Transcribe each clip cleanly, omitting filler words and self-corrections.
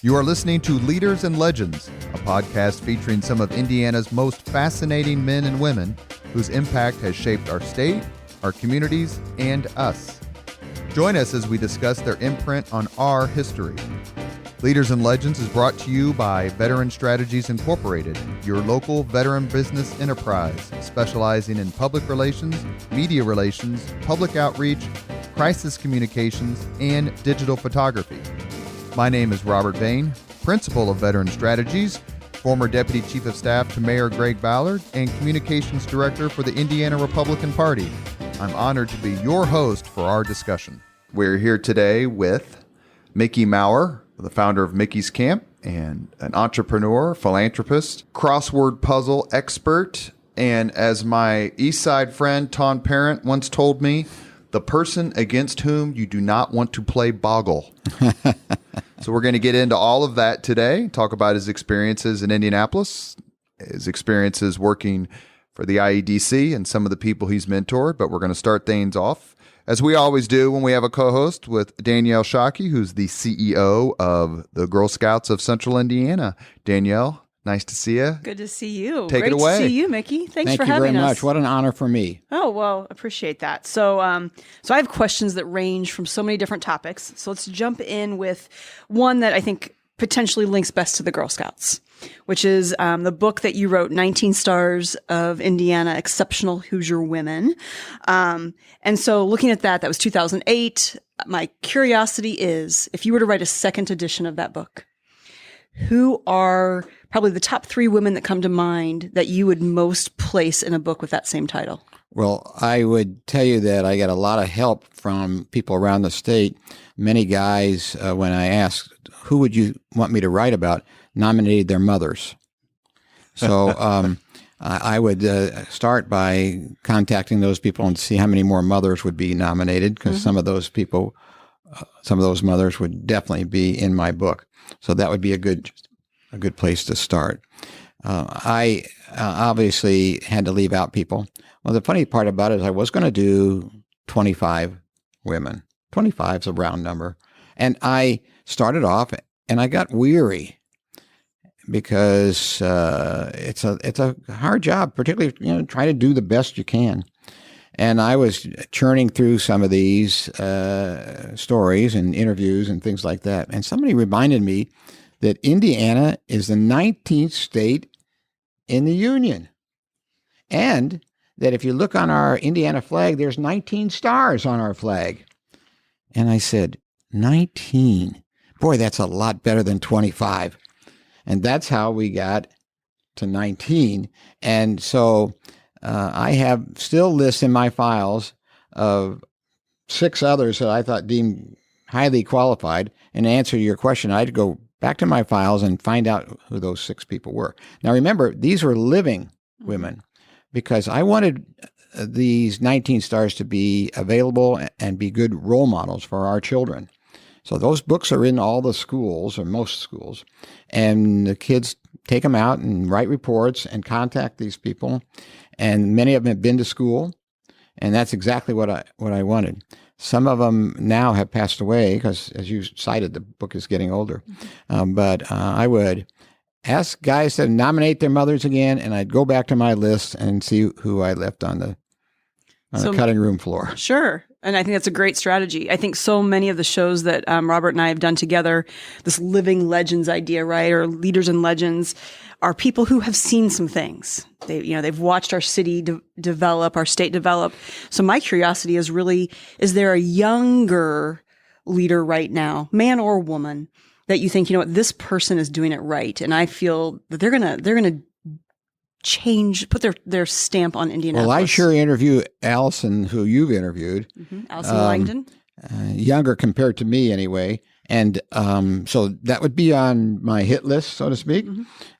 You are listening to Leaders and Legends, a podcast featuring some of Indiana's most fascinating men and women whose impact has shaped our state, our communities, and us. Join us as we discuss their imprint on our history. Leaders and Legends is brought to you by Veteran Strategies Incorporated, your local veteran business enterprise specializing in public relations, media relations, public outreach, crisis communications, and digital photography. My name is Robert Bain, Principal of Veteran Strategies, former Deputy Chief of Staff to Mayor Greg Ballard, and Communications Director for the Indiana Republican Party. I'm honored to be your host for our discussion. We're here today with Mickey Maurer, the founder of Mickey's Camp, and an entrepreneur, philanthropist, crossword puzzle expert, and as my East Side friend Ton Parent once told me, the person against whom you do not want to play boggle. So we're going to get into all of that today, talk about his experiences in Indianapolis, his experiences working for the IEDC and some of the people he's mentored. But we're going to start things off, as we always do when we have a co-host, with Danielle Shockey, who's the CEO of the Girl Scouts of Central Indiana. Danielle, nice to see you. Good to see you. Take it away. Great to see you, Mickey. Thanks for having us. Thank you very much. What an honor for me. Oh, well, appreciate that. So I have questions that range from so many different topics. So let's jump in with one that I think potentially links best to the Girl Scouts, which is the book that you wrote, 19 Stars of Indiana, Exceptional Hoosier Women. And so looking at that was 2008. My curiosity is, if you were to write a second edition of that book, who are probably the top 3 women that come to mind that you would most place in a book with that same title? Well, I would tell you that I got a lot of help from people around the state. Many guys, when I asked, who would you want me to write about, nominated their mothers. So I would start by contacting those people and see how many more mothers would be nominated, because some of those people, some of those mothers would definitely be in my book. So that would be a good place to start. I obviously had to leave out people. Well, the funny part about it is I was going to do 25 women. 25 is a round number. And I started off and I got weary because it's a hard job, particularly trying to do the best you can. And I was churning through some of these stories and interviews and things like that. And somebody reminded me that Indiana is the 19th state in the Union. And that if you look on our Indiana flag, there's 19 stars on our flag. And I said, 19? Boy, that's a lot better than 25. And that's how we got to 19. And so I have still lists in my files of 6 others that I thought deemed highly qualified. And to answer your question, I'd go back to my files and find out who those 6 people were. Now, remember, these were living women, because I wanted these 19 stars to be available and be good role models for our children. So those books are in all the schools, or most schools, and the kids take them out and write reports and contact these people. And many of them have been to school, and that's exactly what I wanted. Some of them now have passed away because, as you cited, the book is getting older. But I would ask guys to nominate their mothers again, and I'd go back to my list and see who I left on the cutting room floor. Sure. And I think that's a great strategy. I think so many of the shows that Robert and I have done together, this living legends idea, right, or leaders and legends, are people who have seen some things. They've watched our city develop, our state develop. So my curiosity is really, is there a younger leader right now, man or woman, that you think, this person is doing it right, and I feel that they're gonna change, put their stamp on Indianapolis? Well, I sure interview Allison, who you've interviewed. Allison Langdon. Younger compared to me, anyway. And so that would be on my hit list, so to speak,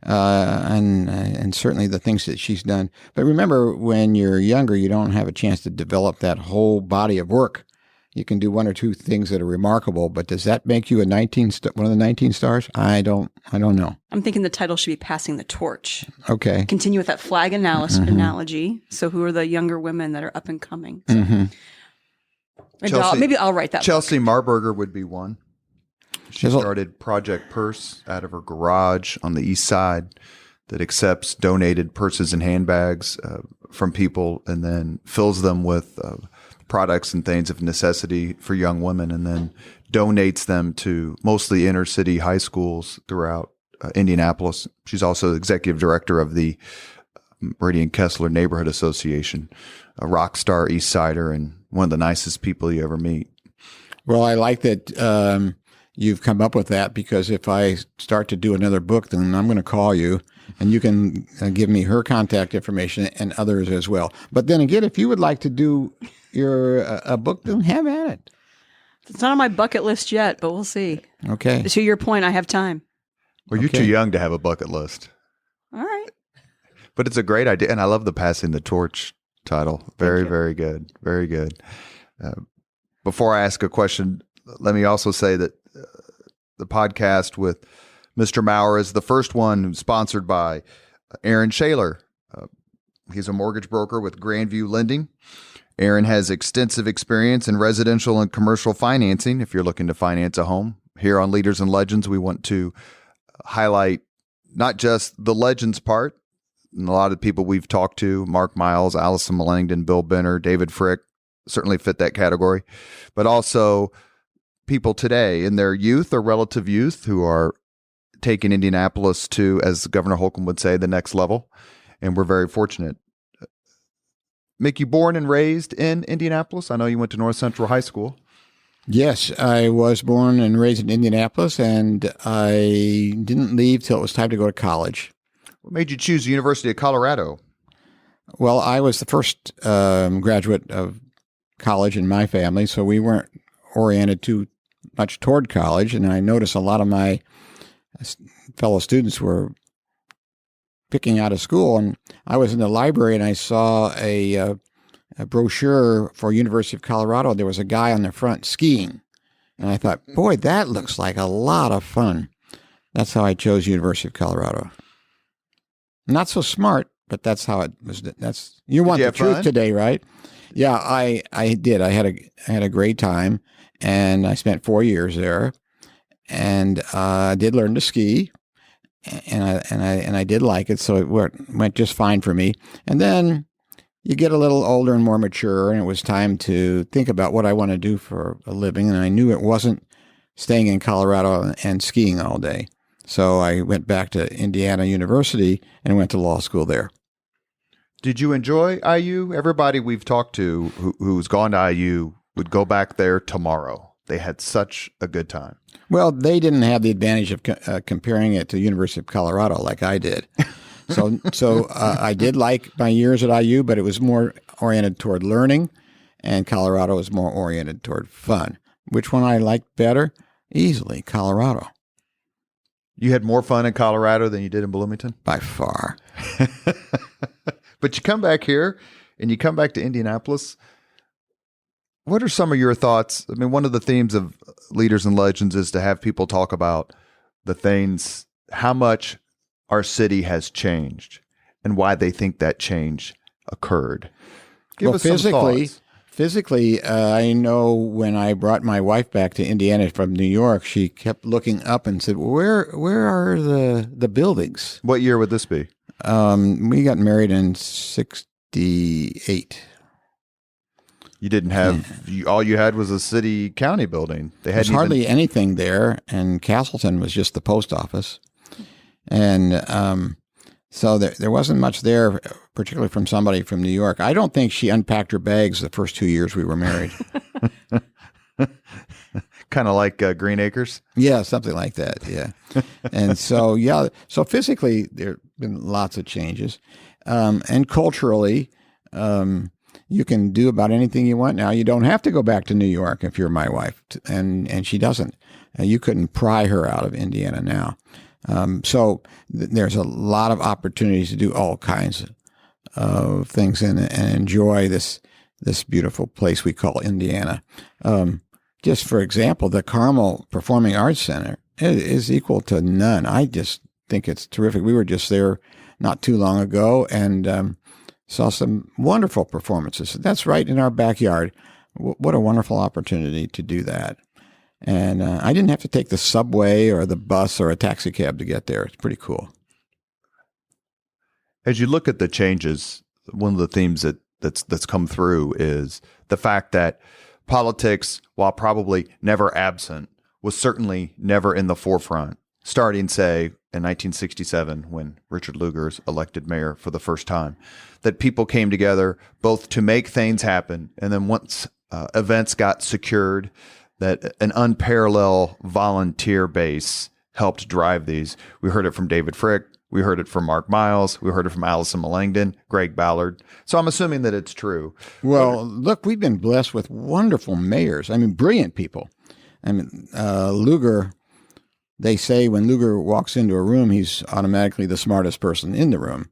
and certainly the things that she's done. But remember, when you're younger, you don't have a chance to develop that whole body of work. You can do 1 or 2 things that are remarkable, but does that make you one of the 19 stars? I don't know. I'm thinking the title should be Passing the Torch. Okay. Continue with that flag analogy. So who are the younger women that are up and coming? So maybe I'll write that Chelsea book. Marburger would be one. She started Project Purse out of her garage on the east side that accepts donated purses and handbags from people and then fills them with products and things of necessity for young women and then donates them to mostly inner city high schools throughout Indianapolis. She's also the executive director of the Meridian Kessler Neighborhood Association, a rock star East Sider and one of the nicest people you ever meet. Well, I like that you've come up with that, because if I start to do another book, then I'm going to call you and you can give me her contact information and others as well. But then again, if you would like to do a book, then have at it. It's not on my bucket list yet, but we'll see. Okay. To your point, I have time. Well, you're too young to have a bucket list. All right. But it's a great idea. And I love the Passing the Torch title. Very, very good. Very good. Before I ask a question, let me also say that the podcast with Mr. Maurer is the first one sponsored by Aaron Shaler. He's a mortgage broker with Grandview Lending. Aaron has extensive experience in residential and commercial financing. If you're looking to finance a home, here on Leaders and Legends, we want to highlight not just the legends part, and a lot of people we've talked to, Mark Miles, Allison Millington, Bill Benner, David Frick, certainly fit that category, but also people today in their youth or relative youth who are taking Indianapolis to, as Governor Holcomb would say, the next level. And we're very fortunate. Mick, you born and raised in Indianapolis? I know you went to North Central High School. Yes, I was born and raised in Indianapolis, and I didn't leave till it was time to go to college. What made you choose the University of Colorado? Well, I was the first graduate of college in my family, so we weren't oriented too much toward college, and I noticed a lot of my fellow students were picking out of school, and I was in the library and I saw a brochure for University of Colorado. There was a guy on the front skiing, and I thought, boy, that looks like a lot of fun. That's how I chose University of Colorado. Not so smart, but that's how it was. You want the truth today, right? Yeah, I did. I had a great time, and I spent 4 years there, and I did learn to ski. And I did like it, so it went just fine for me. And then you get a little older and more mature, and it was time to think about what I want to do for a living. And I knew it wasn't staying in Colorado and skiing all day. So I went back to Indiana University and went to law school there. Did you enjoy IU? Everybody we've talked to who's gone to IU would go back there tomorrow. They had such a good time. Well, they didn't have the advantage of comparing it to the University of Colorado like I did. So I did like my years at IU, but it was more oriented toward learning, and Colorado was more oriented toward fun. Which one I liked better? Easily, Colorado. You had more fun in Colorado than you did in Bloomington? By far. But you come back here, and you come back to Indianapolis. What are some of your thoughts? I mean, one of the themes of Leaders and Legends is to have people talk about the things, how much our city has changed and why they think that change occurred. Give us some thoughts. Physically, I know when I brought my wife back to Indiana from New York, she kept looking up and said, where are the buildings? What year would this be? We got married in 1968. You didn't have, all you had was a city county building. There's hardly anything there, and Castleton was just the post office. And so there wasn't much there, particularly from somebody from New York. I don't think she unpacked her bags the first 2 years we were married. Kind of like Green Acres? Yeah, something like that, yeah. And so, so physically there have been lots of changes. And culturally, you can do about anything you want now. You don't have to go back to New York if you're my wife, and she doesn't. You couldn't pry her out of Indiana now. So there's a lot of opportunities to do all kinds of things and enjoy this beautiful place we call Indiana. Just for example, the Carmel Performing Arts Center is equal to none. I just think it's terrific. We were just there not too long ago and saw some wonderful performances. That's right in our backyard. What a wonderful opportunity to do that. And I didn't have to take the subway or the bus or a taxi cab to get there. It's pretty cool. As you look at the changes, one of the themes that's come through is the fact that politics, while probably never absent, was certainly never in the forefront, starting, say, in 1967 when Richard Lugar's elected mayor for the first time, that people came together both to make things happen, and then once events got secured, that an unparalleled volunteer base helped drive these. We heard it from David Frick. We heard it from Mark Miles. We heard it from Allison Millangton, Greg Ballard. So I'm assuming that it's true. Well, look, we've been blessed with wonderful mayors. I mean, brilliant people. I mean, Lugar, they say when Lugar walks into a room, he's automatically the smartest person in the room.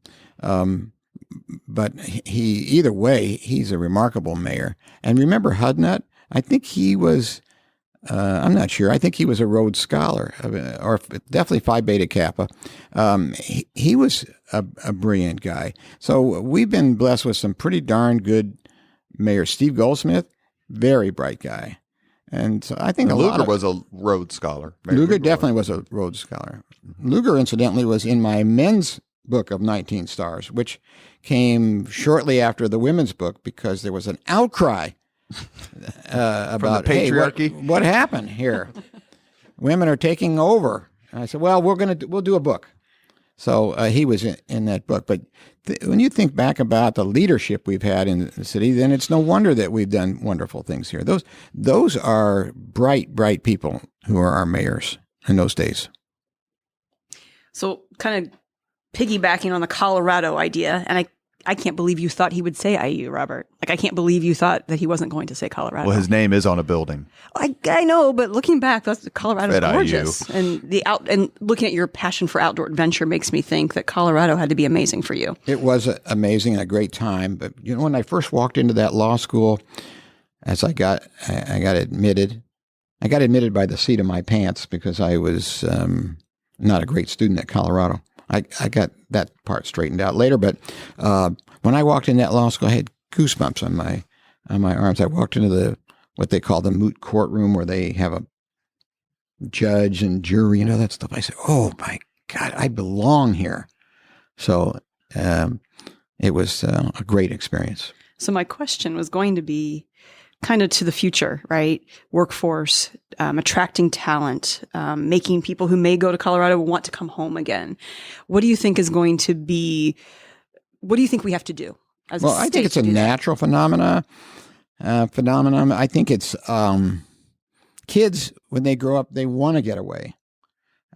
But either way, he's a remarkable mayor. And remember Hudnut? I think he was, I'm not sure. I think he was a Rhodes Scholar, or definitely Phi Beta Kappa. He was a brilliant guy. So we've been blessed with some pretty darn good mayors. Steve Goldsmith, very bright guy. And so I think Lugar was a Rhodes Scholar. Lugar definitely was a Rhodes Scholar. Lugar, incidentally, was in my men's book of 19 stars, which came shortly after the women's book because there was an outcry about the patriarchy. Hey, what happened here? Women are taking over. And I said, well, we'll do a book. So he was in that book. But when you think back about the leadership we've had in the city, then it's no wonder that we've done wonderful things here. Those are bright people who are our mayors in those days. So kind of piggybacking on the Colorado idea, and I can't believe you thought he would say IU, Robert. Like, I can't believe you thought that he wasn't going to say Colorado. Well, his name is on a building. I know, but looking back, Colorado's At gorgeous. IU. And looking at your passion for outdoor adventure makes me think that Colorado had to be amazing for you. It was amazing and a great time. But when I first walked into that law school, as I got admitted by the seat of my pants because I was not a great student at Colorado. I got that part straightened out later, but when I walked in that law school, I had goosebumps on my arms. I walked into what they call the moot courtroom, where they have a judge and jury and all that stuff. I said, "Oh my God, I belong here." So it was a great experience. So my question was going to be kind of to the future, right? Workforce, attracting talent, making people who may go to Colorado want to come home again. What do you think is going to be, what do you think we have to do as a state? Well, I think it's a natural phenomenon. I think it's kids, when they grow up, they want to get away.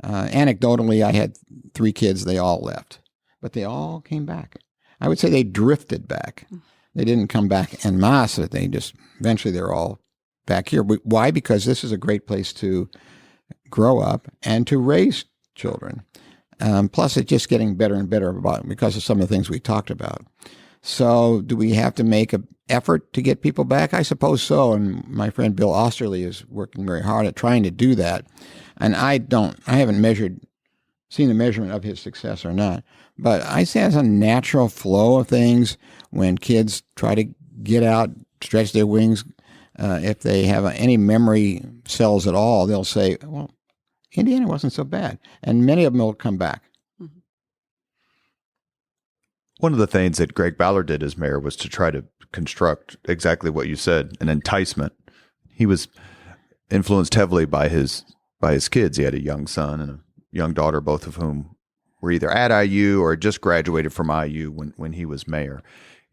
Anecdotally, I had 3 kids, they all left, but they all came back. I would say they drifted back. They didn't come back en masse. They just, eventually they're all back here. Why? Because this is a great place to grow up and to raise children. Plus, it's just getting better and better because of some of the things we talked about. So do we have to make an effort to get people back? I suppose so. And my friend Bill Osterly is working very hard at trying to do that. And I haven't seen the measurement of his success or not. But I say it's a natural flow of things when kids try to get out, stretch their wings. If they have any memory cells at all, they'll say, well, Indiana wasn't so bad. And many of them will come back. Mm-hmm. One of the things that Greg Ballard did as mayor was to try to construct exactly what you said, an enticement. He was influenced heavily by his kids. He had a young son and a young daughter, both of whom were either at IU or just graduated from IU when he was mayor.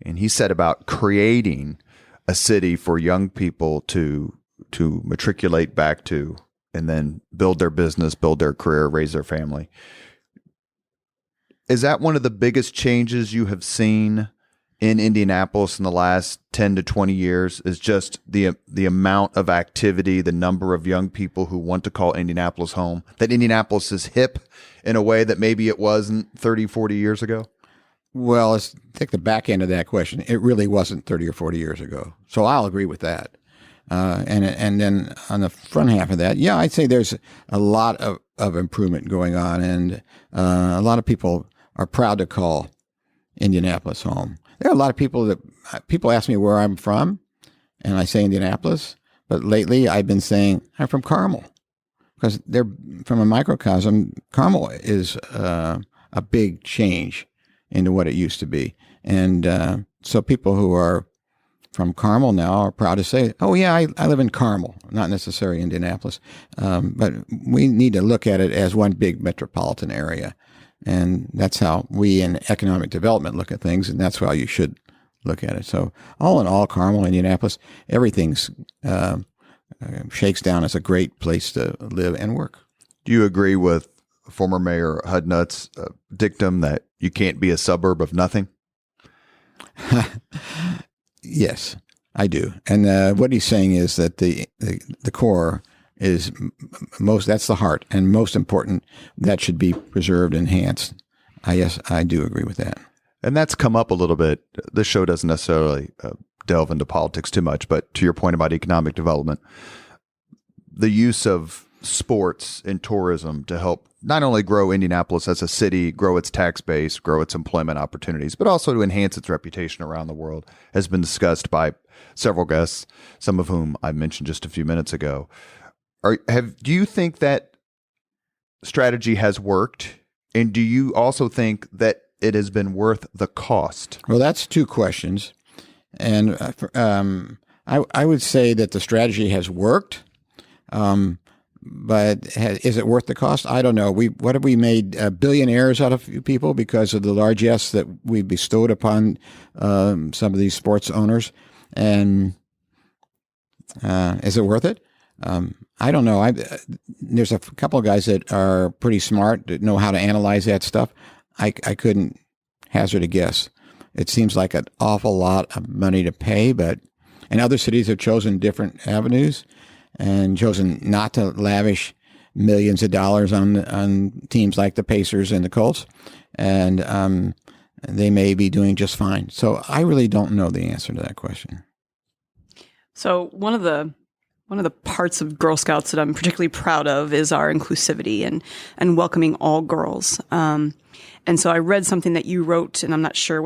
And he set about creating a city for young people to matriculate back to and then build their business, build their career, raise their family. Is that one of the biggest changes you have seen in Indianapolis in the last 10 to 20 years, is just the amount of activity, the number of young people who want to call Indianapolis home, that Indianapolis is hip in a way that maybe it wasn't 30, 40 years ago? Well, let's take the back end of that question. It really wasn't 30 or 40 years ago. So I'll agree with that. And then on the front half of that, yeah, I'd say there's a lot of improvement going on. And a lot of people are proud to call Indianapolis home. There are a lot of people ask me where I'm from, and I say Indianapolis, But lately, I've been saying I'm from Carmel because they're from a microcosm. Carmel is a big change into what it used to be, and so people who are from Carmel now are proud to say, "Oh yeah, I live in Carmel, not necessarily Indianapolis." But we need to look at it as one big metropolitan area, and that's how we in economic development look at things, and that's how you should look at it. So all in all, Carmel, Indianapolis, everything's shakes down as a great place to live and work. Do you agree with former Mayor Hudnut's dictum that you can't be a suburb of nothing? Yes, I do. And what he's saying is that the core is most, that's the heart, and most important, that should be preserved, enhanced. Yes, I do agree with that. And that's come up a little bit. This show doesn't necessarily delve into politics too much, but to your point about economic development, the use of sports and tourism to help not only grow Indianapolis as a city, grow its tax base, grow its employment opportunities, but also to enhance its reputation around the world has been discussed by several guests, some of whom I mentioned just a few minutes ago. Do you think that strategy has worked? And do you also think that it has been worth the cost? Well, that's two questions. And I would say that the strategy has worked. But is it worth the cost? I don't know. What have we made billionaires out of people because of the largesse that we bestowed upon some of these sports owners? And is it worth it? I don't know. There's a couple of guys that are pretty smart that know how to analyze that stuff. I couldn't hazard a guess. It seems like an awful lot of money to pay, and other cities have chosen different avenues and chosen not to lavish millions of dollars on teams like the Pacers and the Colts, and they may be doing just fine. So I really don't know the answer to that question. So one of the parts of Girl Scouts that I'm particularly proud of is our inclusivity and welcoming all girls. And so I read something that you wrote, and I'm not sure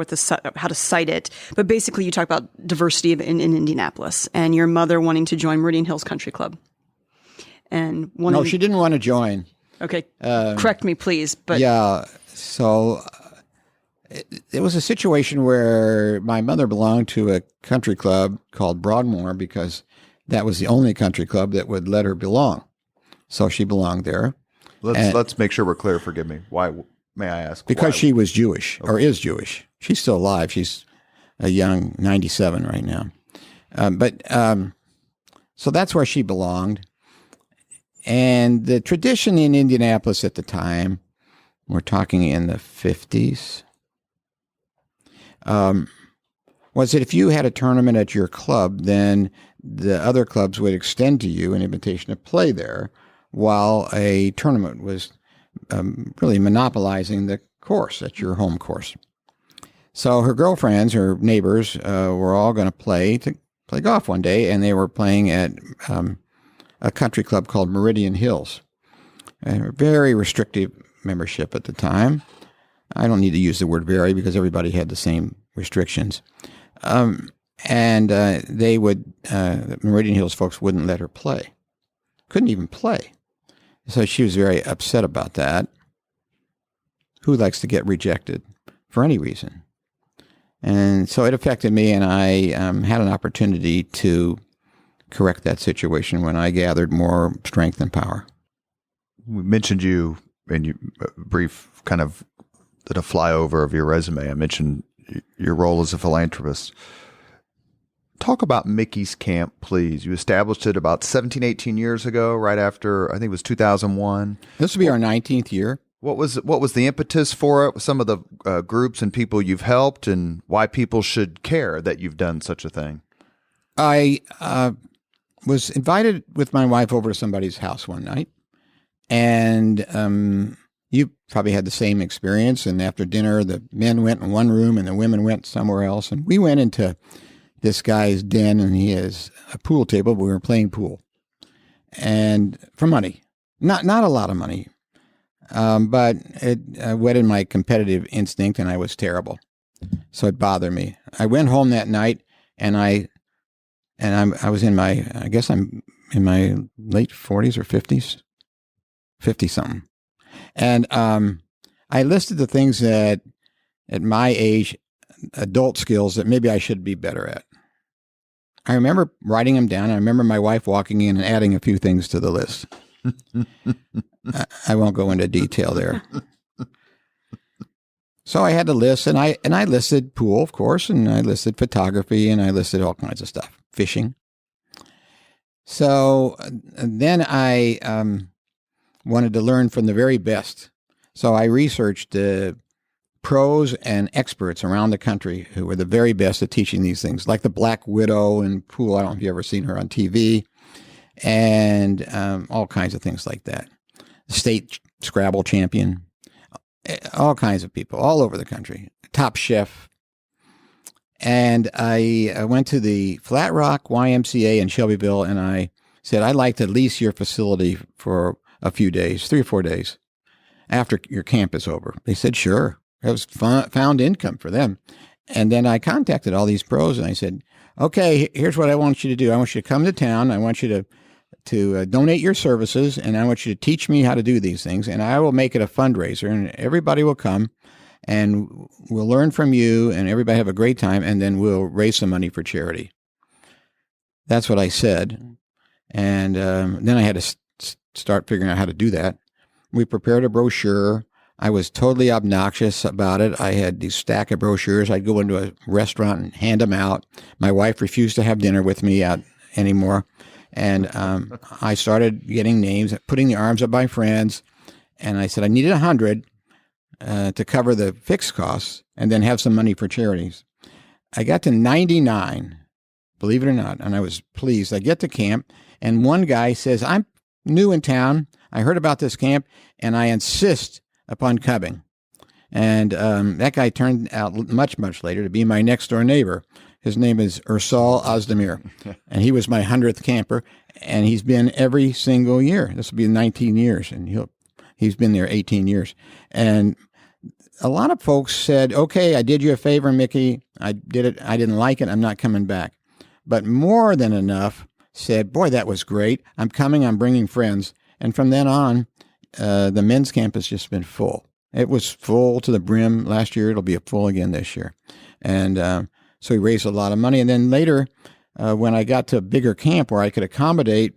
how to cite it, but basically you talk about diversity in Indianapolis and your mother wanting to join Meridian Hills Country Club. And no, she didn't want to join. Okay, correct me, please. But yeah, so it was a situation where my mother belonged to a country club called Broadmoor because that was the only country club that would let her belong. So she belonged there. Let's make sure we're clear. Forgive me. Why? May I ask? Because why? she was Jewish, or is Jewish. She's still alive. She's a young 97 right now. So that's where she belonged. And the tradition in Indianapolis at the time, we're talking in the 50s, was that if you had a tournament at your club, then the other clubs would extend to you an invitation to play there while a tournament was really monopolizing the course at your home course. So her girlfriends, her neighbors, were all going to play golf one day, and they were playing at a country club called Meridian Hills. A very restrictive membership at the time. I don't need to use the word very because everybody had the same restrictions. They would, the Meridian Hills folks wouldn't let her play. Couldn't even play. So she was very upset about that. Who likes to get rejected for any reason? And so it affected me, and I had an opportunity to correct that situation when I gathered more strength and power. We mentioned you in your brief kind of a flyover of your resume. I mentioned your role as a philanthropist. Talk about Mickey's Camp, please. You established it about 17, 18 years ago, right after, I think it was 2001. This will be our 19th year. What was the impetus for it? Some of the groups and people you've helped, and why people should care that you've done such a thing? I was invited with my wife over to somebody's house one night, and you probably had the same experience. And after dinner, the men went in one room and the women went somewhere else. And we went into this guy's den, and he has a pool table. We were playing pool, and for money, not a lot of money, but it whetted my competitive instinct, and I was terrible. So it bothered me. I went home that night, and I and I was in my, I guess I'm in my late 40s or 50s, 50 something. And I listed the things that at my age, adult skills that maybe I should be better at. I remember writing them down. I remember my wife walking in and adding a few things to the list. I won't go into detail there. So I had to list, and I listed pool, of course, and I listed photography, and I listed all kinds of stuff, fishing. So then I wanted to learn from the very best. So I researched pros and experts around the country who were the very best at teaching these things, like the Black Widow in pool. I don't know if you've ever seen her on TV, and all kinds of things like that. State Scrabble champion, all kinds of people all over the country, top chef. And I went to the Flat Rock YMCA in Shelbyville, and I said, I'd like to lease your facility for a few days, 3 or 4 days, after your camp is over. They said, sure. It was found income for them. And then I contacted all these pros, and I said, okay, here's what I want you to do. I want you to come to town. I want you to donate your services, and I want you to teach me how to do these things, and I will make it a fundraiser, and everybody will come, and we'll learn from you, and everybody have a great time, and then we'll raise some money for charity. That's what I said. And then I had to start figuring out how to do that. We prepared a brochure. I was totally obnoxious about it. I had this stack of brochures. I'd go into a restaurant and hand them out. My wife refused to have dinner with me out anymore. And I started getting names, putting the arms of my friends. And I said I needed 100 to cover the fixed costs and then have some money for charities. I got to 99, believe it or not, and I was pleased. I get to camp, and one guy says, I'm new in town. I heard about this camp, and I insist upon coming. And that guy turned out much, much later to be my next-door neighbor. His name is Ursal Ozdemir, and he was my 100th camper, and he's been every single year. This will be 19 years, and he's been there 18 years. And a lot of folks said, okay, I did you a favor, Mickey. I did it. I didn't like it. I'm not coming back. But more than enough said, boy, that was great. I'm coming. I'm bringing friends. And from then on, the men's camp has just been full. It was full to the brim last year. It'll be full again this year. And so we raised a lot of money. And then later, when I got to a bigger camp where I could accommodate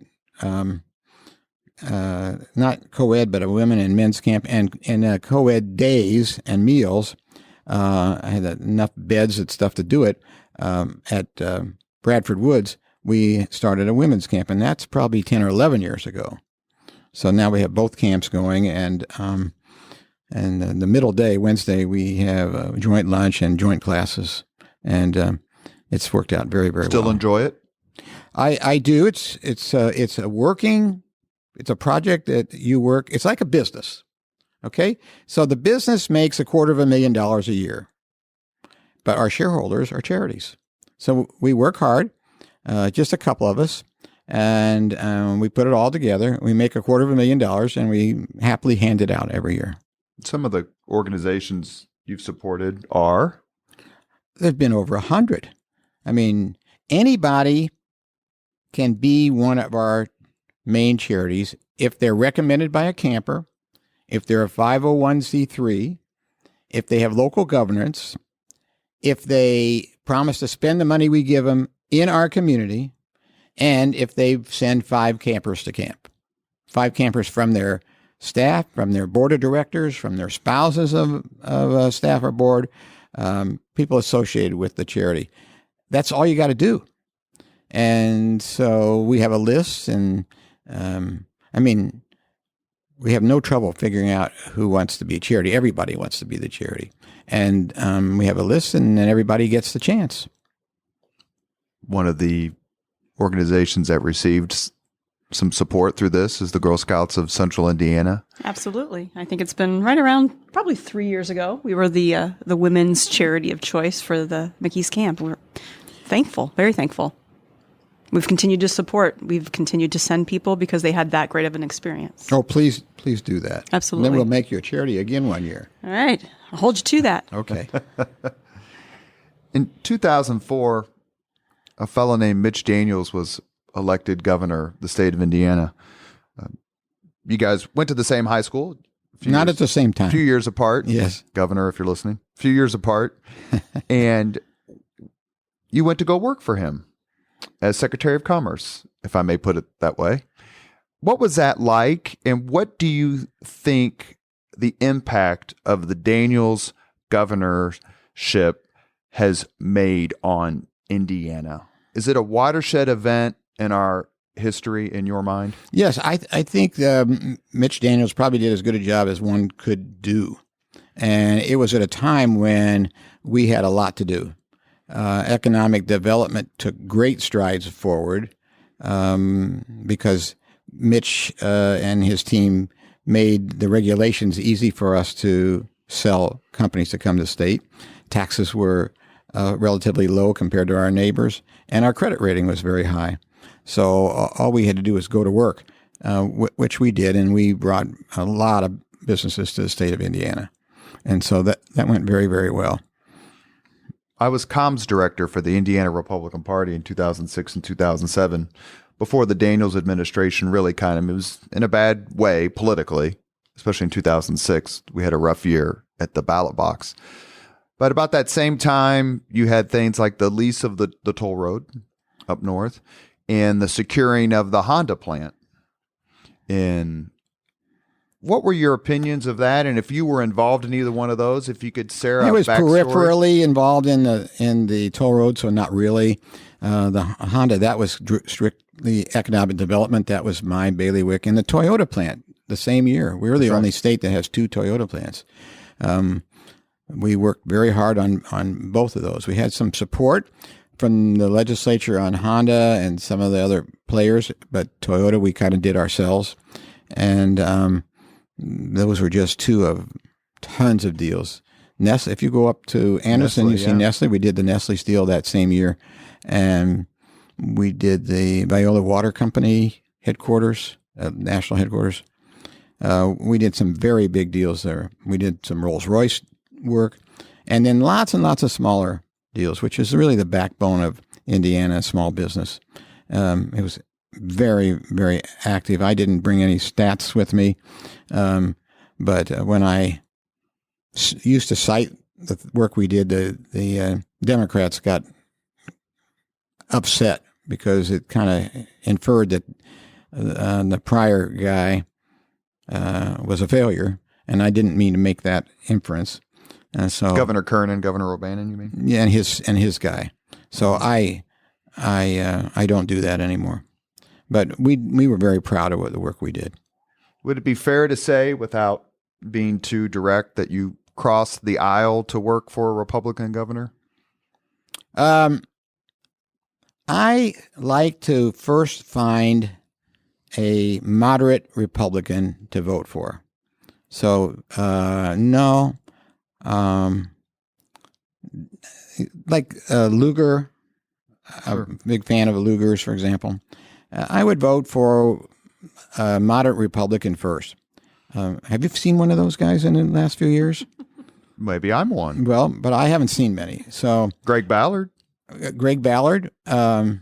not co-ed, but a women and men's camp and co-ed days and meals, I had enough beds and stuff to do it. At Bradford Woods, we started a women's camp, and that's probably 10 or 11 years ago. So now we have both camps going, and the middle day, Wednesday, we have a joint lunch and joint classes, and it's worked out very, very well. Still enjoy it? I do. It's a project that you work. It's like a business. Okay. So the business makes $250,000 a year, but our shareholders are charities. So we work hard, just a couple of us, and we put it all together. We make $250,000, and we happily hand it out every year. Some of the organizations you've supported are? There's been over 100. I mean, anybody can be one of our main charities if they're recommended by a camper, if they're a 501c3, if they have local governance, if they promise to spend the money we give them in our community, and if they send 5 campers to camp. 5 campers from their staff, from their board of directors, from their spouses of staff or board, people associated with the charity. That's all you got to do. And so we have a list, and we have no trouble figuring out who wants to be a charity. Everybody wants to be the charity. And we have a list, and then everybody gets the chance. One of the organizations that received some support through this is the Girl Scouts of Central Indiana. Absolutely. I think it's been right around probably 3 years ago. We were the women's charity of choice for the Mickey's Camp. We're thankful, very thankful. We've continued to support. We've continued to send people because they had that great of an experience. Oh, please do that. Absolutely. And then we'll make you a charity again one year. All right. I'll hold you to that. Okay. In 2004, a fellow named Mitch Daniels was elected governor of the state of Indiana. You guys went to the same high school? Not at the same time. A few years apart. Yes. Governor, if you're listening. A few years apart. And you went to go work for him as Secretary of Commerce, if I may put it that way. What was that like? And what do you think the impact of the Daniels governorship has made on Indiana? Is it a watershed event in our history in your mind? Yes, I think Mitch Daniels probably did as good a job as one could do. And it was at a time when we had a lot to do. Economic development took great strides forward because Mitch and his team made the regulations easy for us to sell companies to come to the state. Taxes were relatively low compared to our neighbors, and our credit rating was very high. So all we had to do was go to work, which we did, and we brought a lot of businesses to the state of Indiana. And so that went very, very well. I was comms director for the Indiana Republican Party in 2006 and 2007, before the Daniels administration really it was in a bad way politically, especially in 2006. We had a rough year at the ballot box. But about that same time, you had things like the lease of the toll road up north and the securing of the Honda plant. And what were your opinions of that? And if you were involved in either one of those, if you could, Sarah, I was backstory. peripherally involved in the toll road, so not really. The Honda, that was strictly economic development. That was my bailiwick. And the Toyota plant, the same year. We were the only state that has 2 Toyota plants. We worked very hard on both of those. We had some support from the legislature on Honda and some of the other players, but Toyota we kind of did ourselves. And those were just 2 of tons of deals. Nestle, if you go up to Anderson, you see Nestle. We did the Nestle deal that same year. And we did the Viola Water Company headquarters, national headquarters. We did some very big deals there. We did some Rolls-Royce work, and then lots and lots of smaller deals, which is really the backbone of Indiana small business. It was very, very active. I didn't bring any stats with me, but when I used to cite the work we did, the Democrats got upset because it kind of inferred that the prior guy was a failure, and I didn't mean to make that inference. So Governor Kernan, Governor O'Bannon, you mean? Yeah, and his guy. So I don't do that anymore. But we were very proud of the work we did. Would it be fair to say, without being too direct, that you crossed the aisle to work for a Republican governor? I like to first find a moderate Republican to vote for. So, no. Like Lugar, I'm a big fan of Lugar's, for example. I would vote for a moderate Republican first. Have you seen one of those guys in the last few years? Maybe I'm one. Well, but I haven't seen many. So Greg Ballard? I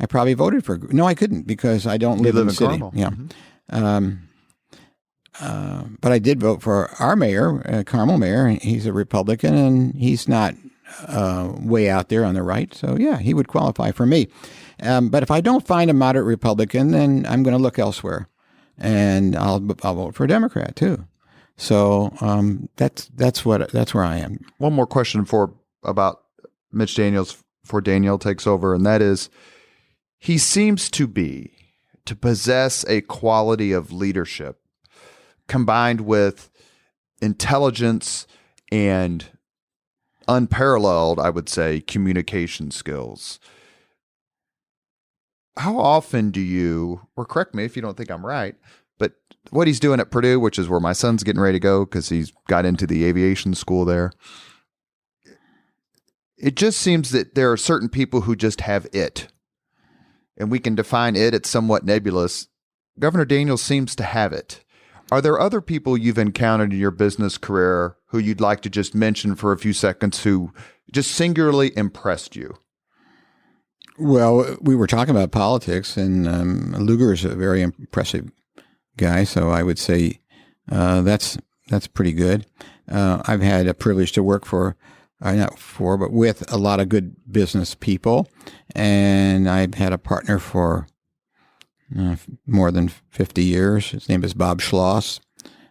probably voted for. No, I couldn't because I don't live in the city. Carmel. Yeah. Mm-hmm. But I did vote for our mayor, Carmel mayor. He's a Republican, and he's not way out there on the right. So, yeah, he would qualify for me. But if I don't find a moderate Republican, then I'm going to look elsewhere, and I'll vote for a Democrat too. So that's where I am. One more question about Mitch Daniels before Danielle takes over, and that is, he seems to possess a quality of leadership combined with intelligence and unparalleled, I would say, communication skills. How often do you, or correct me if you don't think I'm right, but what he's doing at Purdue, which is where my son's getting ready to go because he's got into the aviation school there, it just seems that there are certain people who just have it. And we can define it, it's somewhat nebulous. Governor Daniels seems to have it. Are there other people you've encountered in your business career who you'd like to just mention for a few seconds who just singularly impressed you? Well, we were talking about politics, and Lugar is a very impressive guy, so I would say that's pretty good. I've had a privilege to work but with a lot of good business people, and I've had a partner for more than 50 years. His name is Bob Schloss,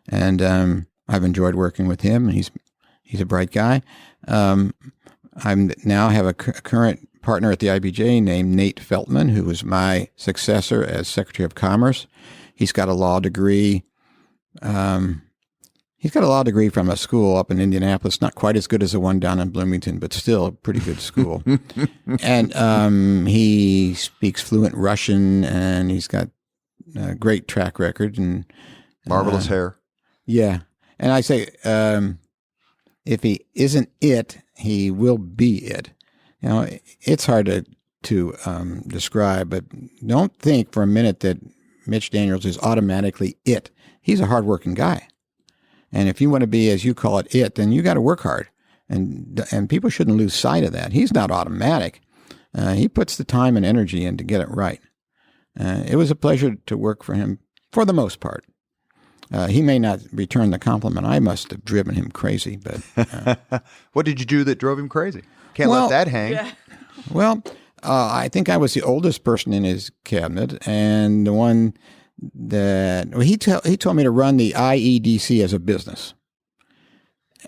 and I've enjoyed working with him. He's a bright guy. I now have a current partner at the IBJ named Nate Feltman, who was my successor as Secretary of Commerce. He's got a law degree. He's got a law degree from a school up in Indianapolis, not quite as good as the one down in Bloomington, but still a pretty good school. And he speaks fluent Russian, and he's got a great track record and marvelous hair. Yeah, and I say, if he isn't it, he will be it. You know, it's hard to describe, but don't think for a minute that Mitch Daniels is automatically it. He's a hardworking guy. And if you want to be, as you call it, it, then you got to work hard. And people shouldn't lose sight of that. He's not automatic. He puts the time and energy in to get it right. It was a pleasure to work for him for the most part. He may not return the compliment. I must have driven him crazy. But what did you do that drove him crazy? Can't let that hang. Yeah. Well, I think I was the oldest person in his cabinet, and the one that he told me to run the IEDC as a business.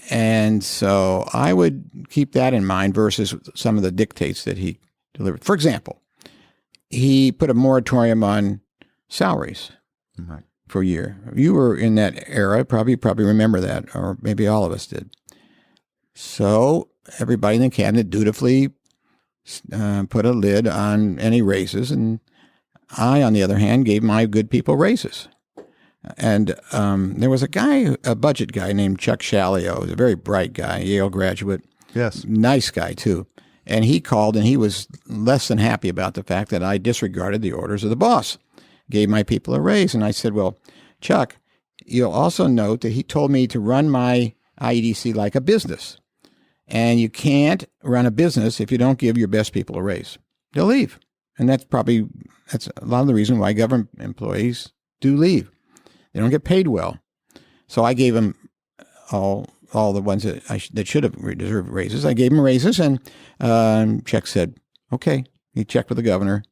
And so I would keep that in mind versus some of the dictates that he delivered. For example, he put a moratorium on salaries for a year. You were in that era, probably remember that, or maybe all of us did. So everybody in the cabinet dutifully put a lid on any raises, and I, on the other hand, gave my good people raises. And there was a budget guy named Chuck Shalio, who was a very bright guy, Yale graduate. Yes. Nice guy, too. And he called, and he was less than happy about the fact that I disregarded the orders of the boss, gave my people a raise. And I said, well, Chuck, you'll also note that he told me to run my IEDC like a business. And you can't run a business if you don't give your best people a raise. They'll leave. And that's a lot of the reason why government employees do leave. They don't get paid well. So I gave them all the ones that should have deserved raises. I gave them raises, and Chuck said, okay. He checked with the governor.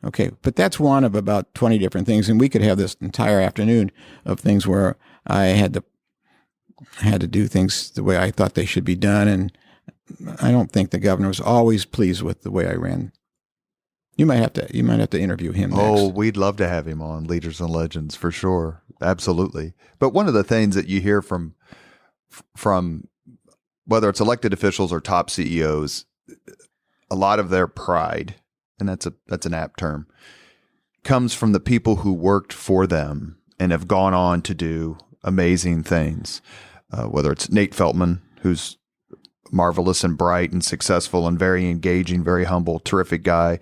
Okay, but that's one of about 20 different things, and we could have this entire afternoon of things where I had to do things the way I thought they should be done, and I don't think the governor was always pleased with the way I ran. You might have to interview him next. Oh, we'd love to have him on Leaders and Legends for sure. Absolutely. But one of the things that you hear from whether it's elected officials or top CEOs, a lot of their pride, and that's an apt term, comes from the people who worked for them and have gone on to do amazing things. Whether it's Nate Feltman, who's marvelous and bright and successful and very engaging, very humble, terrific guy.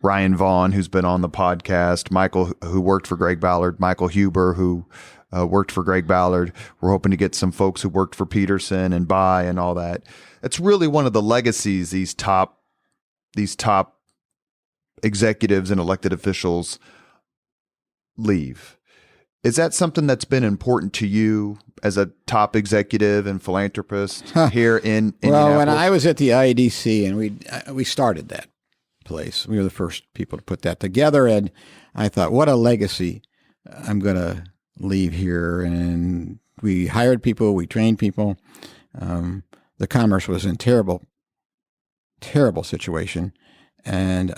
Ryan Vaughn, who's been on the podcast. Michael, who worked for Greg Ballard. Michael Huber, who worked for Greg Ballard. We're hoping to get some folks who worked for Peterson and Buy and all that. It's really one of the legacies these top executives and elected officials leave. Is that something that's been important to you as a top executive and philanthropist here in Indianapolis? Well, when I was at the IEDC, and we started that place, we were the first people to put that together, and I thought, what a legacy I'm going to leave here. And we hired people, we trained people. The commerce was in terrible situation, and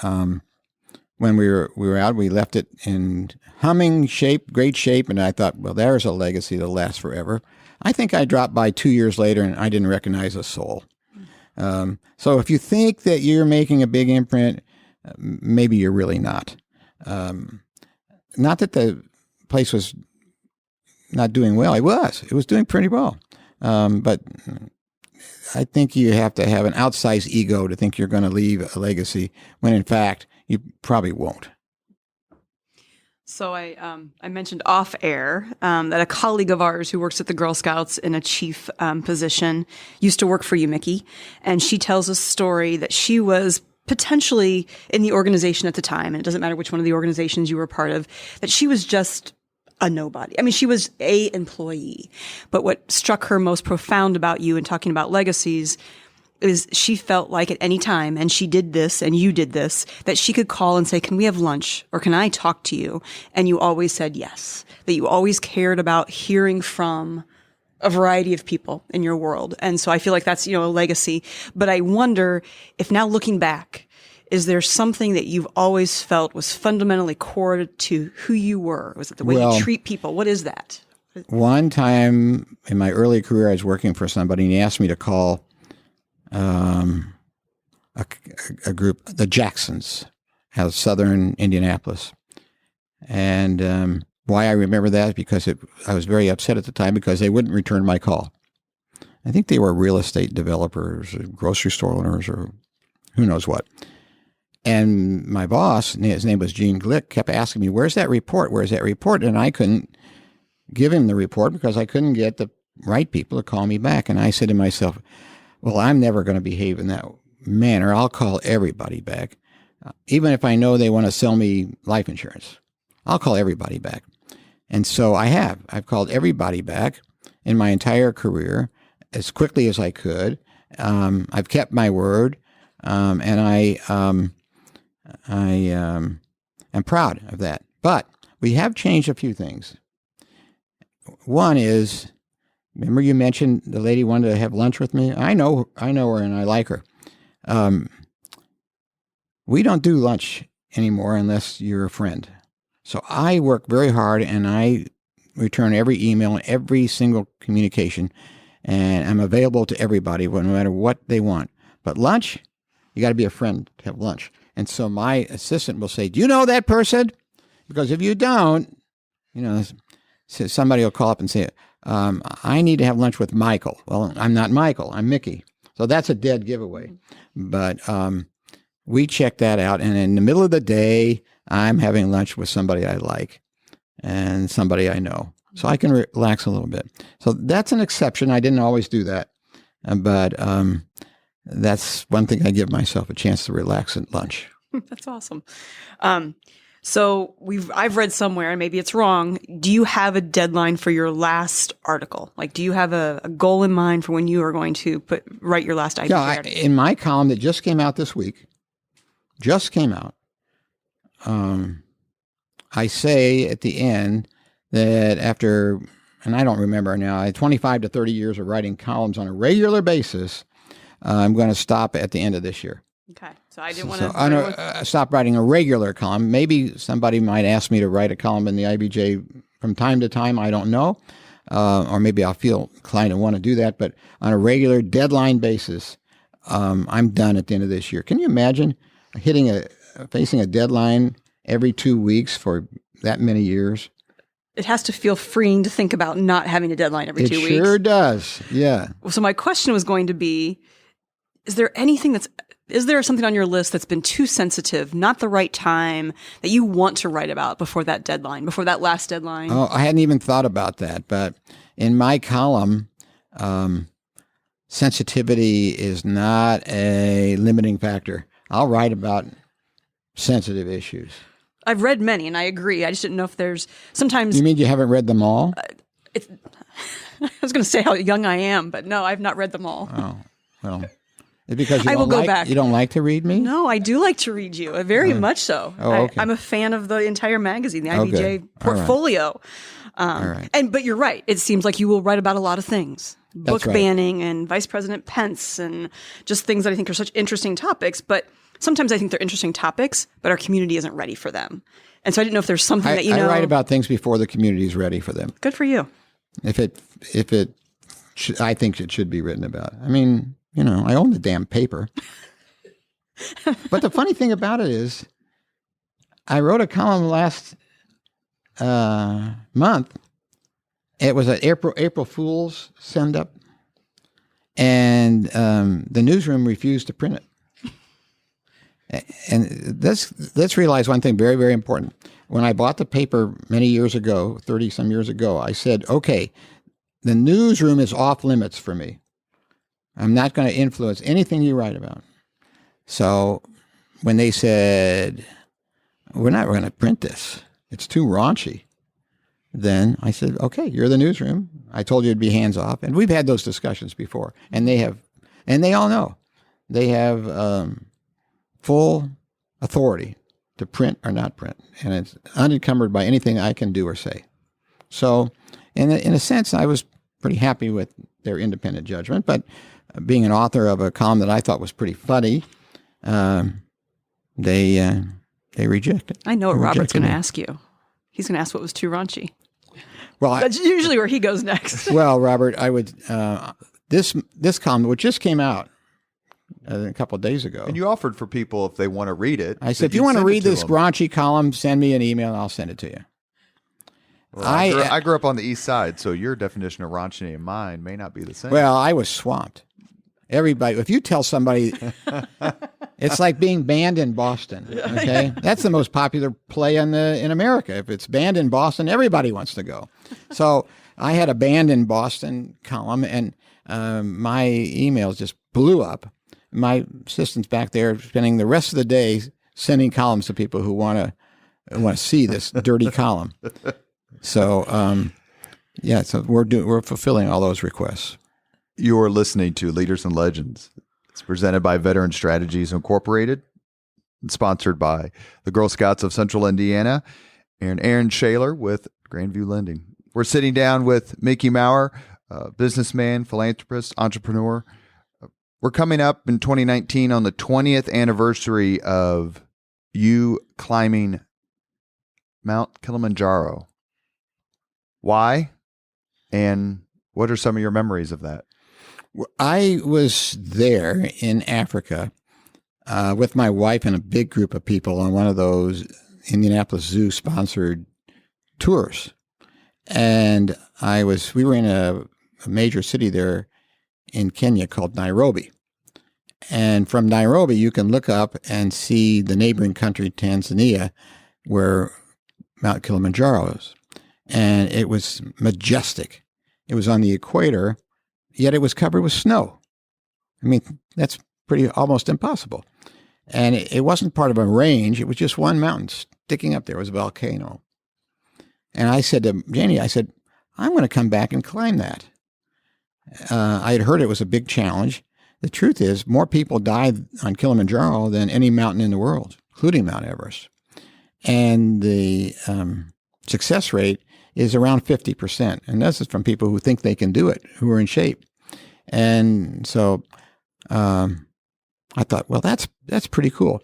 when we were out, we left it in humming shape, great shape, and I thought, well, there's a legacy that'll last forever. I think I dropped by 2 years later, and I didn't recognize a soul. So if you think that you're making a big imprint, maybe you're really not. Not that the place was not doing well. It was doing pretty well. But I think you have to have an outsized ego to think you're going to leave a legacy when, in fact, you probably won't. So I mentioned off air that a colleague of ours who works at the Girl Scouts in a chief position used to work for you, Mickey, and she tells a story that she was potentially in the organization at the time, and it doesn't matter which one of the organizations you were a part of, that she was just a nobody. I mean, she was a employee, but what struck her most profound about you and talking about legacies is she felt like at any time, and she did this and you did this, that she could call and say, can we have lunch? Or can I talk to you? And you always said yes, that you always cared about hearing from a variety of people in your world. And so I feel like that's, a legacy. But I wonder if now looking back, is there something that you've always felt was fundamentally core to who you were? Was it the way you treat people? What is that? One time in my early career, I was working for somebody, and he asked me to call a group, the Jacksons, out of southern Indianapolis. And why I remember that, because I was very upset at the time because they wouldn't return my call. I think they were real estate developers, or grocery store owners, or who knows what. And my boss, his name was Gene Glick, kept asking me, where's that report? Where's that report? And I couldn't give him the report because I couldn't get the right people to call me back. And I said to myself, well, I'm never going to behave in that manner. I'll call everybody back. Even if I know they want to sell me life insurance, I'll call everybody back. And so I've called everybody back in my entire career as quickly as I could. I've kept my word. And I am proud of that. But we have changed a few things. One is, remember you mentioned the lady wanted to have lunch with me? I know her and I like her. We don't do lunch anymore unless you're a friend. So I work very hard, and I return every email and every single communication, and I'm available to everybody no matter what they want. But lunch, you got to be a friend to have lunch. And so my assistant will say, do you know that person? Because if you don't, somebody will call up and say, I need to have lunch with Michael. Well, I'm not Michael, I'm Mickey. So that's a dead giveaway. But we check that out. And in the middle of the day, I'm having lunch with somebody I like and somebody I know. So I can relax a little bit. So that's an exception. I didn't always do that. But that's one thing I give myself a chance to relax at lunch. That's awesome. So I've read somewhere, and maybe it's wrong. Do you have a deadline for your last article? Like, do you have a goal in mind for when you are going to write your last IBJ article? In my column that just came out this week, I say at the end that after, and I don't remember now, 25 to 30 years of writing columns on a regular basis, I'm going to stop at the end of this year. Okay. So I didn't want to stop writing a regular column. Maybe somebody might ask me to write a column in the IBJ from time to time. I don't know. Or maybe I'll feel inclined to want to do that. But on a regular deadline basis, I'm done at the end of this year. Can you imagine facing a deadline every 2 weeks for that many years? It has to feel freeing to think about not having a deadline every 2 weeks. It sure does. Yeah. So my question was going to be, is there something on your list that's been too sensitive, not the right time, that you want to write about before that deadline, before that last deadline? Oh, I hadn't even thought about that. But in my column, sensitivity is not a limiting factor. I'll write about sensitive issues. I've read many, and I agree. I just didn't know if there's sometimes... You mean you haven't read them all? I was going to say how young I am, but no, I've not read them all. Oh, well... It's because I will go back. You don't like to read me? No, I do like to read you, very much so. Oh, okay. I'm a fan of the entire magazine, the IBJ portfolio. All right. But you're right. It seems like you will write about a lot of things. Book banning and Vice President Pence and just things that I think are such interesting topics. But sometimes I think they're interesting topics, but our community isn't ready for them. And so I didn't know if there's something that I write about things before the community is ready for them. Good for you. I think it should be written about. I mean... I own the damn paper. But the funny thing about it is, I wrote a column last month. It was an April Fool's send-up, and the newsroom refused to print it. And let's realize one thing very, very important. When I bought the paper many years ago, 30-some years ago, I said, okay, the newsroom is off limits for me. I'm not going to influence anything you write about. So when they said, we're not going to print this, it's too raunchy, then I said, okay, you're the newsroom. I told you it'd be hands off. And we've had those discussions before. And they all know they have full authority to print or not print. And it's unencumbered by anything I can do or say. So in a sense, I was pretty happy with their independent judgment. But being an author of a column that I thought was pretty funny, they rejected. I know what They Robert's rejected going to me. ask you. He's going to ask what was too raunchy. Well, That's usually where he goes next. well, Robert, I would this column, which just came out a couple of days ago. And you offered for people if they want to read it. I said, if you you'd want to send it read this them. raunchy column, send me an email and I'll send it to you. Well, I grew up on the east side, so your definition of raunchy and mine may not be the same. Well, I was swamped. Everybody, if you tell somebody, it's like being banned in Boston. Okay, that's the most popular play in America. If it's banned in Boston, everybody wants to go. So I had a banned in Boston column, and my emails just blew up. My assistant's back there spending the rest of the day sending columns to people who want to see this dirty column. So yeah, so we're fulfilling all those requests. You're listening to Leaders and Legends. It's presented by Veteran Strategies Incorporated and sponsored by the Girl Scouts of Central Indiana and Aaron Shaler with Grandview Lending. We're sitting down with Mickey Maurer, businessman, philanthropist, entrepreneur. We're coming up in 2019 on the 20th anniversary of you climbing Mount Kilimanjaro. Why? And what are some of your memories of that? I was there in Africa with my wife and a big group of people on one of those Indianapolis Zoo sponsored tours. And we were in a major city there in Kenya called Nairobi. And from Nairobi, you can look up and see the neighboring country, Tanzania, where Mount Kilimanjaro is. And it was majestic. It was on the equator, yet it was covered with snow. I mean, that's almost impossible. And it wasn't part of a range. It was just one mountain sticking up there. It was a volcano. And I said to Janie, I'm going to come back and climb that. I had heard it was a big challenge. The truth is, more people died on Kilimanjaro than any mountain in the world, including Mount Everest. And the success rate is around 50%. And this is from people who think they can do it, who are in shape. And so I thought, well, that's pretty cool.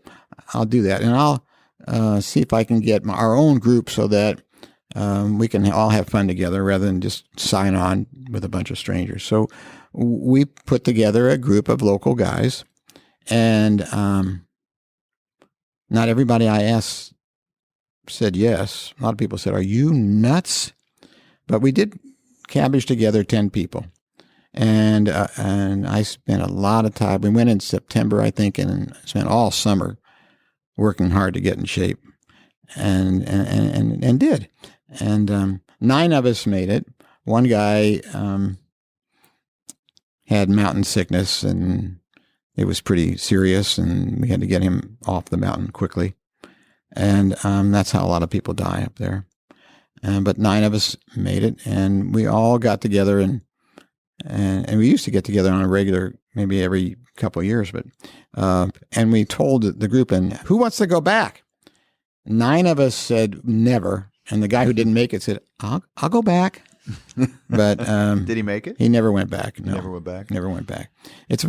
I'll do that. And I'll see if I can get our own group so that we can all have fun together rather than just sign on with a bunch of strangers. So we put together a group of local guys. And not everybody I asked said yes. A lot of people said, are you nuts? But we did cabbage together 10 people. And I spent a lot of time. We went in September, I think, and spent all summer working hard to get in shape and did. And 9 of us made it. One guy had mountain sickness, and it was pretty serious, and we had to get him off the mountain quickly. And that's how a lot of people die up there. But 9 of us made it, and we all got together, and we used to get together on a regular, maybe every couple of years. But and we told the group, and who wants to go back? 9 of us said never, and the guy who didn't make it said, I'll go back. But did he make it? He never went back. No, Never went back. Never went back. It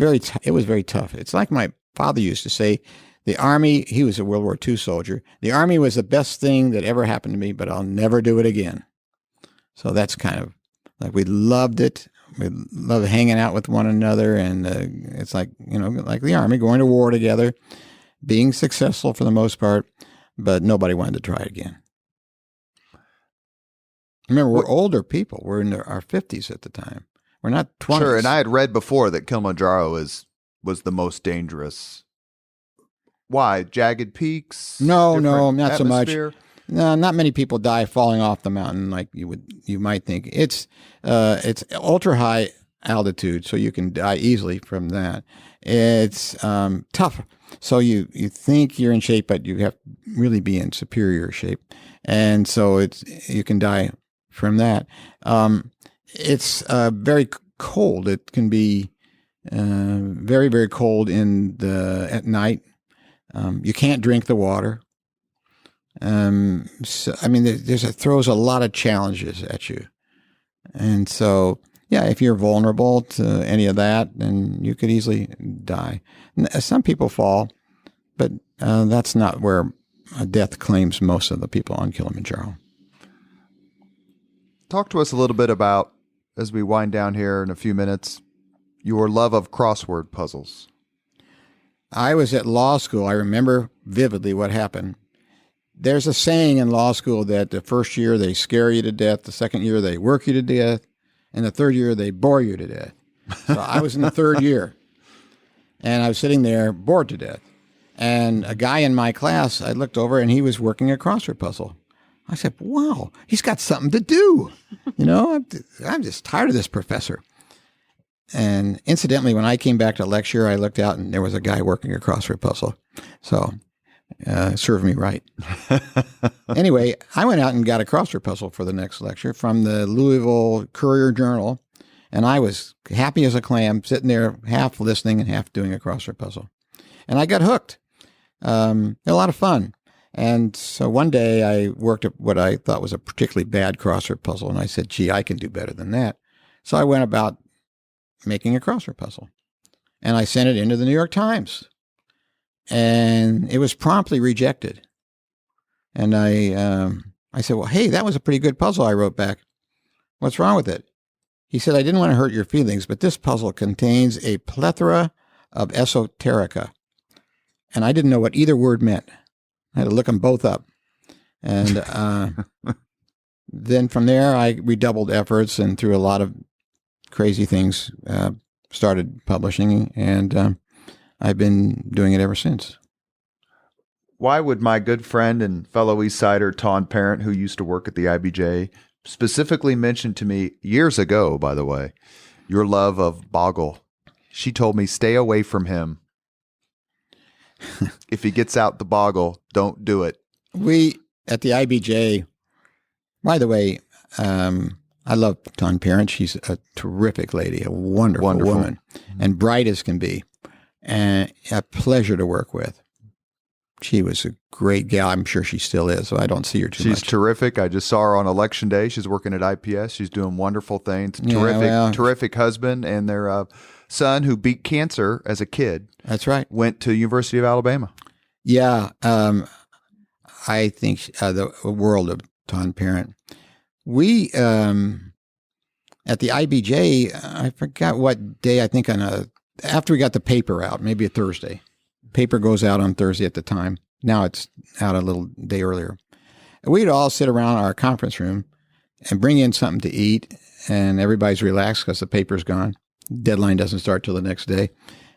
was very tough. It's like my father used to say. The Army, he was a World War II soldier. The Army was the best thing that ever happened to me, but I'll never do it again. So that's kind of like, we loved it. We loved hanging out with one another. And it's like, like the Army, going to war together, being successful for the most part, but nobody wanted to try it again. Remember, we're older people. We're in our 50s at the time. We're not 20s. Sure, and I had read before that Kilimanjaro was the most dangerous. Why? Jagged peaks? No, not so much. Atmosphere? No, not many people die falling off the mountain like you might think. It's ultra high altitude, so you can die easily from that. It's tough. So you think you're in shape, but you have to really be in superior shape. And so you can die from that. It's very cold. It can be very, very cold at night. You can't drink the water. So, I mean, it throws a lot of challenges at you. And so, yeah, if you're vulnerable to any of that, then you could easily die. Some people fall, but that's not where death claims most of the people on Kilimanjaro. Talk to us a little bit about, as we wind down here in a few minutes, your love of crossword puzzles. I was at law school. I remember vividly what happened. There's a saying in law school that the first year they scare you to death, the second year they work you to death, and the third year they bore you to death. So I was in the third year, and I was sitting there bored to death. And a guy in my class, I looked over, and he was working a crossword puzzle. I said, wow, he's got something to do. I'm just tired of this professor. And incidentally, when I came back to lecture, I looked out, and there was a guy working a crossword puzzle. So served me right. Anyway, I went out and got a crossword puzzle for the next lecture from the Louisville Courier-Journal, and I was happy as a clam, sitting there half listening and half doing a crossword puzzle. And I got hooked. A lot of fun. And so one day I worked at what I thought was a particularly bad crossword puzzle, and I said, gee, I can do better than that. So I went about making a crossword puzzle, and I sent it into the New York Times. And it was promptly rejected. And I said, well, hey, that was a pretty good puzzle I wrote back. What's wrong with it? He said, I didn't want to hurt your feelings, but this puzzle contains a plethora of esoterica. And I didn't know what either word meant. I had to look them both up. And then from there, I redoubled efforts and through a lot of crazy things, started publishing. And I've been doing it ever since. Why would my good friend and fellow East Sider, Tawn Parent, who used to work at the IBJ, specifically mention to me years ago, by the way, your love of Boggle? She told me, stay away from him. If he gets out the Boggle, don't do it. We, at the IBJ, by the way, I love Tawn Parent. She's a terrific lady, a wonderful woman, and bright as can be. And a pleasure to work with. She was a great gal. I'm sure she still is, so I don't see her too much. She's terrific. I just saw her on election day. She's working at IPS. She's doing wonderful things. Terrific husband, and their son, who beat cancer as a kid. That's right. Went to University of Alabama. Yeah. I think the world of Tawn Parent. We, at the IBJ, I forgot what day, I think after we got the paper out, maybe a Thursday. Paper goes out on Thursday at the time. Now it's out a little day earlier. We'd all sit around our conference room and bring in something to eat, and everybody's relaxed because the paper's gone. Deadline doesn't start till the next day.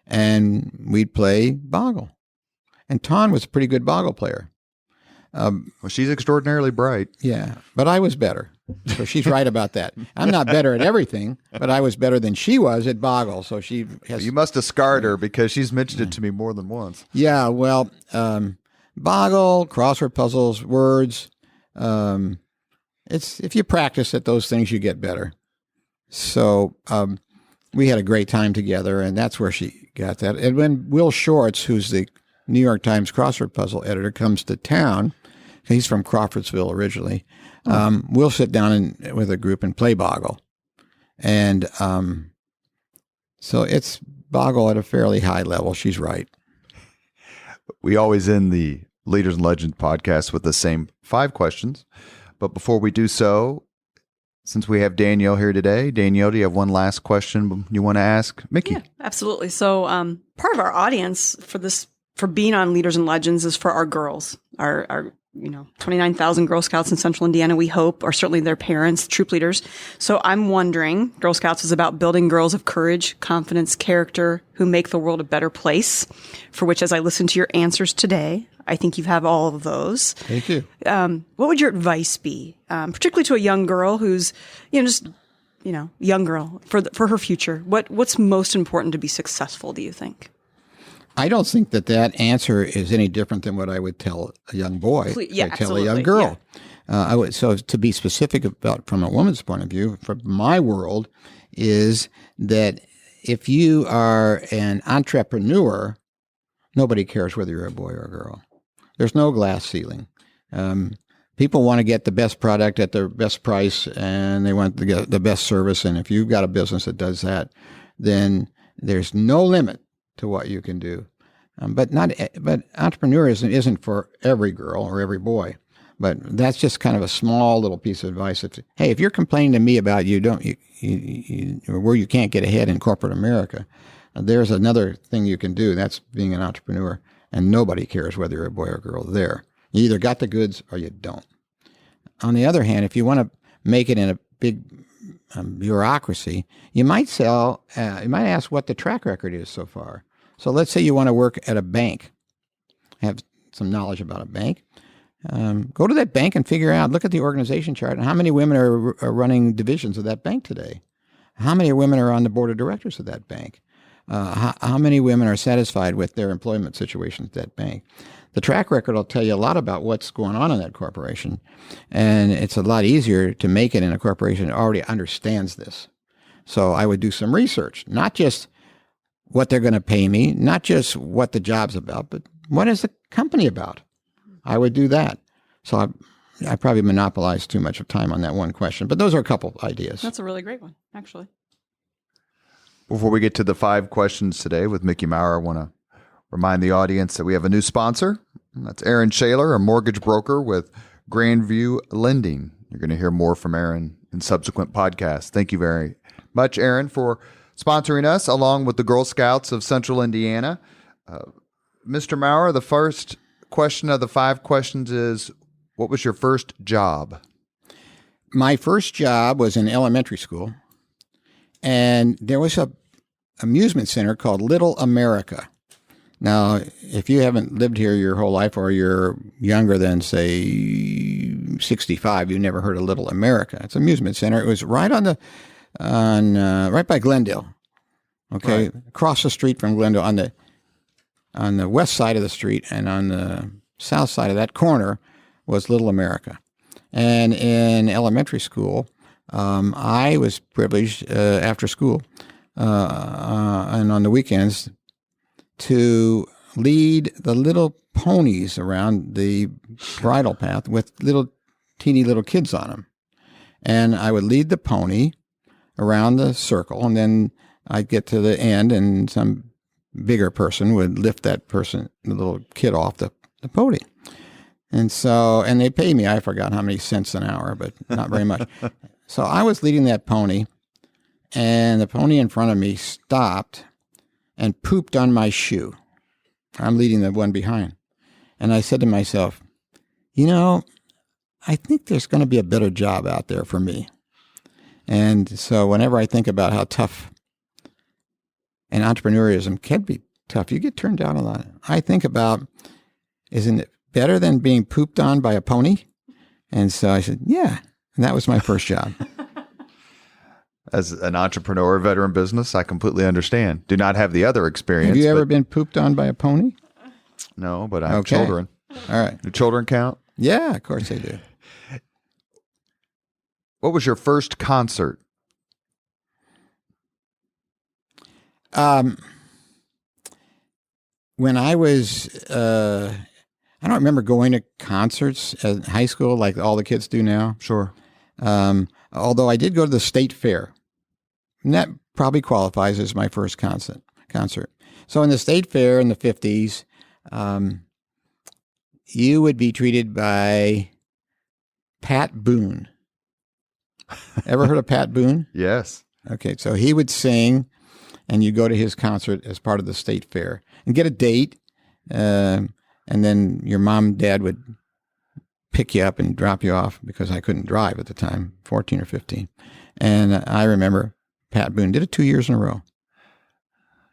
And we'd play Boggle. And Tawn was a pretty good Boggle player. Well, she's extraordinarily bright. Yeah, but I was better. So she's right about that. I'm not better at everything, but I was better than she was at Boggle. So she has. You must have scarred her because she's mentioned it to me more than once. Yeah, well, Boggle, crossword puzzles, words. It's if you practice at those things, you get better. So we had a great time together, and that's where she got that. And when Will Shorts, who's the New York Times crossword puzzle editor, comes to town, he's from Crawfordsville originally, we'll sit down with a group and play Boggle. And so it's Boggle at a fairly high level. She's right. We always end the Leaders and Legends podcast with the same 5 questions. But before we do so, since we have Danielle here today, Danielle, do you have one last question you want to ask Mickey? Yeah, absolutely. So part of our audience for being on Leaders and Legends is for our girls, our 29,000 Girl Scouts in Central Indiana, we hope, or certainly their parents, troop leaders. So I'm wondering, Girl Scouts is about building girls of courage, confidence, character, who make the world a better place, for which, as I listen to your answers today, I think you have all of those. Thank you. What would your advice be, particularly to a young girl who's, just young girl for her future? What's most important to be successful, do you think? I don't think that answer is any different than what I would tell a young boy. Yeah, I tell absolutely. a young girl. Yeah. So to be specific about from a woman's point of view, from my world, is that if you are an entrepreneur, nobody cares whether you're a boy or a girl. There's no glass ceiling. People want to get the best product at the best price, and they want to get the best service. And if you've got a business that does that, then there's no limit to what you can do. But entrepreneurism isn't for every girl or every boy. But that's just kind of a small little piece of advice. If you're complaining to me about where you can't get ahead in corporate America, there's another thing you can do. That's being an entrepreneur, and nobody cares whether you're a boy or a girl there. You either got the goods or you don't. On the other hand, if you want to make it in a big bureaucracy, you might ask what the track record is so far. So let's say you want to work at a bank, have some knowledge about a bank. Go to that bank and figure out, look at the organization chart, and how many women are running divisions of that bank today? How many women are on the board of directors of that bank? How many women are satisfied with their employment situation at that bank? The track record will tell you a lot about what's going on in that corporation, and it's a lot easier to make it in a corporation that already understands this. So I would do some research, not just what they're going to pay me, not just what the job's about, but what is the company about? I would do that. So I probably monopolized too much of time on that one question, but those are a couple of ideas. That's a really great one, actually. Before we get to the 5 questions today with Mickey Maurer, I want to remind the audience that we have a new sponsor. That's Aaron Shaler, a mortgage broker with Grandview Lending. You're going to hear more from Aaron in subsequent podcasts. Thank you very much, Aaron, for sponsoring us, along with the Girl Scouts of Central Indiana. Mr. Maurer, the first question of the 5 questions is, what was your first job? My first job was in elementary school, and there was a amusement center called Little America. Now, if you haven't lived here your whole life, or you're younger than, say, 65, you've never heard of Little America. It's an amusement center. It was right right by Glendale. Okay, right. Across the street from Glendale, on the west side of the street, and on the south side of that corner was Little America. And in elementary school, I was privileged after school and on the weekends to lead the little ponies around the bridle path with teeny little kids on them. And I would lead the pony around the circle, and then I'd get to the end, and some bigger person would lift the little kid off the pony. And they pay me, I forgot how many cents an hour, but not very much. So I was leading that pony, and the pony in front of me stopped and pooped on my shoe. I'm leading the one behind. And I said to myself, I think there's going to be a better job out there for me. And so whenever I think about how tough and entrepreneurism can be tough, you get turned down a lot. I think about, isn't it better than being pooped on by a pony? And so I said, yeah. And that was my first job. As an entrepreneur, veteran business, I completely understand. Do not have the other experience. Have you ever been pooped on by a pony? No, but I have children. All right. Do children count? Yeah, of course they do. What was your first concert? When I was, I don't remember going to concerts in high school like all the kids do now. Sure. Although I did go to the state fair. And that probably qualifies as my first concert. So in the state fair in the 50s, you would be treated by Pat Boone. Ever heard of Pat Boone? Yes. Okay, so he would sing, and you go to his concert as part of the state fair and get a date, and then your mom and dad would pick you up and drop you off because I couldn't drive at the time, 14 or 15. And I remember Pat Boone did it 2 years in a row.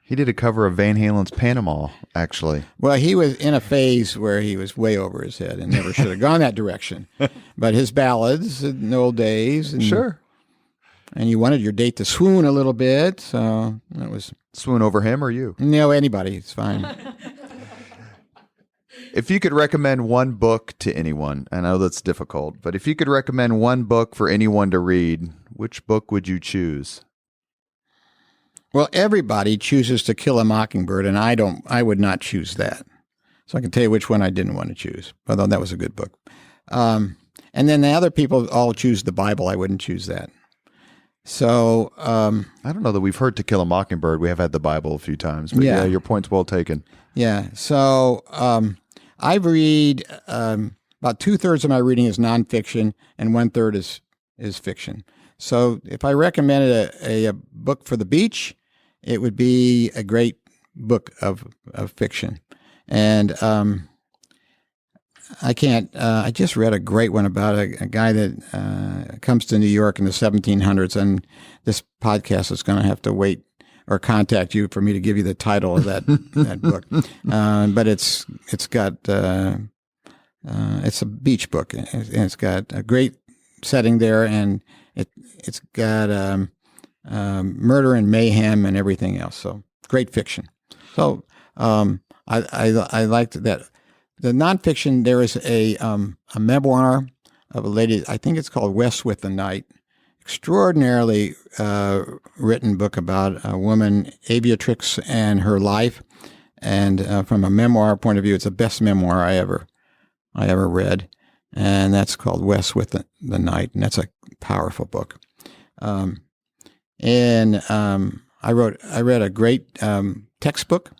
He did a cover of Van Halen's Panama, actually. Well, he was in a phase where he was way over his head and never should have gone that direction. But his ballads in the old days. And, sure. and you wanted your date to swoon a little bit. So that was Swoon over him or you? no, anybody. It's fine. If you could recommend one book to anyone, I know that's difficult, but if you could recommend one book for anyone to read, which book would you choose? Well, everybody chooses To Kill a Mockingbird, and I would not choose that. So I can tell you which one I didn't want to choose, although that was a good book. And then the other people all choose the Bible. I wouldn't choose that. So I don't know that we've heard To Kill a Mockingbird. We have had the Bible a few times, but yeah your point's well taken. Yeah. So I read about 2/3 of my reading is nonfiction, and 1/3 is fiction. So if I recommended a book for the beach, it would be a great book of fiction. And I just read a great one about a guy that comes to New York in the 1700s, and this podcast is going to have to wait or contact you for me to give you the title of that book. But it's a beach book, and it's got a great setting there, and it's got murder and mayhem and everything else. So great fiction. So I liked that. The nonfiction, there is a memoir of a lady, I think it's called West with the Night. Extraordinarily written book about a woman, aviatrix, and her life. And from a memoir point of view, it's the best memoir I ever read. And that's called West with the Night, and that's a powerful book. And I read a great textbook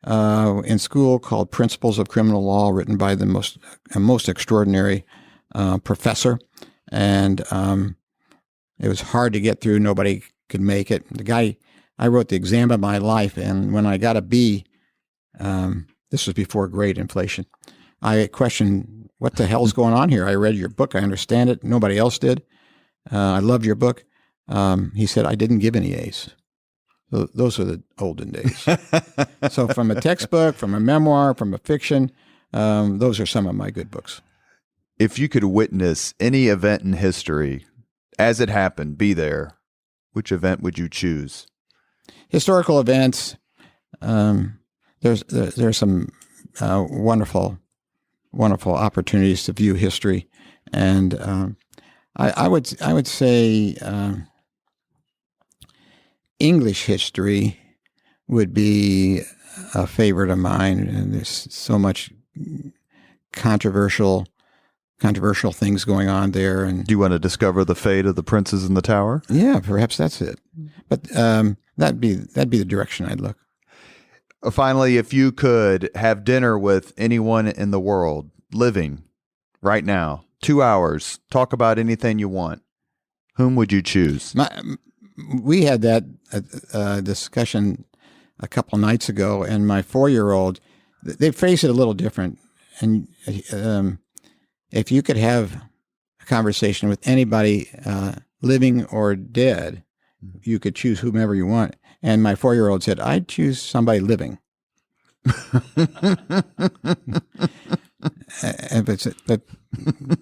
in school called Principles of Criminal Law, written by the most extraordinary professor. And it was hard to get through. Nobody could make it. I wrote the exam of my life, and when I got a B, this was before grade inflation, I questioned, what the hell's going on here? I read your book. I understand it. Nobody else did. I loved your book. He said, I didn't give any A's. Those are the olden days. So from a textbook, from a memoir, from a fiction, those are some of my good books. If you could witness any event in history as it happened, be there, which event would you choose? Historical events. There's some wonderful opportunities to view history, and I would say English history would be a favorite of mine, and there's so much controversial things going on there. And do you want to discover the fate of the princes in the tower? Yeah, perhaps that's it. But that'd be the direction I'd look. Finally, if you could have dinner with anyone in the world living right now, 2 hours, talk about anything you want, whom would you choose? We had that discussion a couple nights ago, and my 4-year-old, they phrase it a little different. And if you could have a conversation with anybody, living or dead, you could choose whomever you want. And my 4-year-old said, I'd choose somebody living. But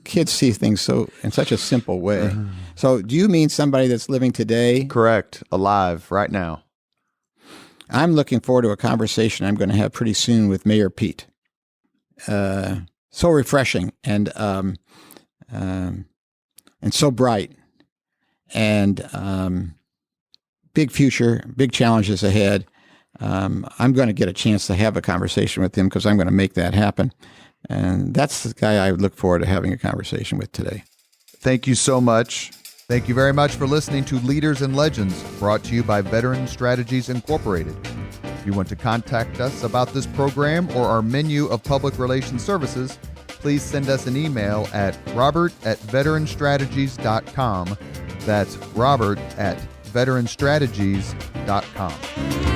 kids see things in such a simple way. So do you mean somebody that's living today? Correct. Alive right now. I'm looking forward to a conversation I'm going to have pretty soon with Mayor Pete. So refreshing and so bright, and big future, big challenges ahead. I'm going to get a chance to have a conversation with him because I'm going to make that happen. And that's the guy I would look forward to having a conversation with today. Thank you so much. Thank you very much for listening to Leaders and Legends, brought to you by Veteran Strategies Incorporated. If you want to contact us about this program or our menu of public relations services, please send us an email at robert@veteranstrategies.com. That's robert@veteranstrategies.com.